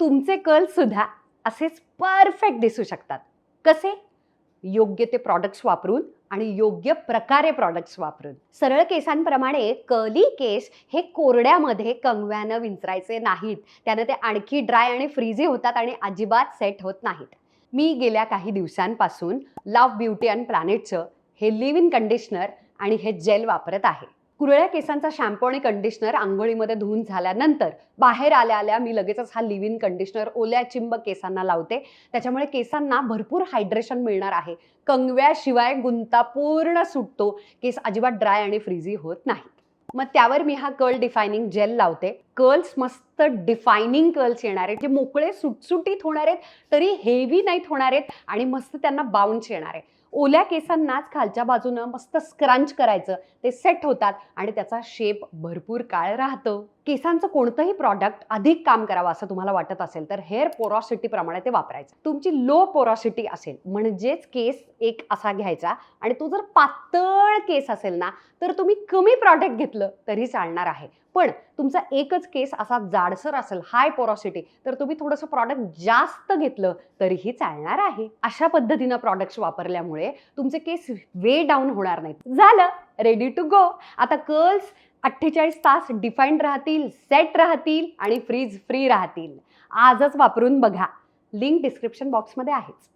तुमचे कर्ल्स सुद्धा असेच परफेक्ट दिसू शकतात. कसे? योग्य ते प्रॉडक्ट्स वापरून आणि योग्य प्रकारे प्रॉडक्ट्स वापरून. सरळ केसांप्रमाणे कर्ली केस हे कोरड्यामध्ये कंगव्यानं विंचरायचे नाहीत. त्यानं ते आणखी ड्राय आणि फ्रीझी होतात आणि अजिबात सेट होत नाहीत. मी गेल्या काही दिवसांपासून लव्ह ब्युटी अँड प्लॅनेटचं हे लिव्ह इन कंडिशनर आणि हे जेल वापरत आहे. कुरळ्या केसांचा शॅम्पू आणि कंडिशनर अंघोळीमध्ये धुवून झाल्यानंतर बाहेर आल्या आल्या मी लगेचच हा लिव्ह इन कंडिशनर ओल्या चिंब केसांना लावते. त्याच्यामुळे केसांना भरपूर हायड्रेशन मिळणार आहे. कंगव्याशिवाय गुंता पूर्ण सुटतो. केस अजिबात ड्राय आणि फ्रीझी होत नाही. मग त्यावर मी हा कर्ल डिफायनिंग जेल लावते. कर्ल्स मस्त डिफायनिंग कर्ल्स येणार आहेत, जे मोकळे सुटसुटीत होणार आहेत, तरी हेवी नाहीत होणार आहेत आणि मस्त त्यांना बाउन्स येणार आहे. ओल्या केसांनाच खालच्या बाजूनं मस्त स्क्रंच करायचं, ते सेट होतात आणि त्याचा शेप भरपूर काळ राहतो. केसांचं कोणतंही प्रॉडक्ट अधिक काम करावं असं तुम्हाला वाटत असेल तर हेअर पोरॉसिटी प्रमाणे ते वापरायचं. तुमची लो पोरॉसिटी असेल म्हणजेच केस एक असा घ्यायचा आणि तो जर पातळ केस असेल ना तर तुम्ही कमी प्रॉडक्ट घेतलं तरी चालणार आहे. पण तुमचा एकच केस असा जाडसर असेल, हाय पोरॉसिटी, तर तुम्ही थोडंसं प्रॉडक्ट जास्त घेतलं तरीही चालणार आहे. अशा पद्धतीनं प्रॉडक्ट्स वापरल्यामुळे तुमचे केस वे डाऊन होणार नाहीत. झालं, रेडी टू गो. आता कर्ल्स 48 तास डिफाईन्ड राहतील, सेट राहतील आणि फ्रीज फ्री राहतील. आजच वापरून बघा. लिंक डिस्क्रिप्शन बॉक्समध्ये आहेच.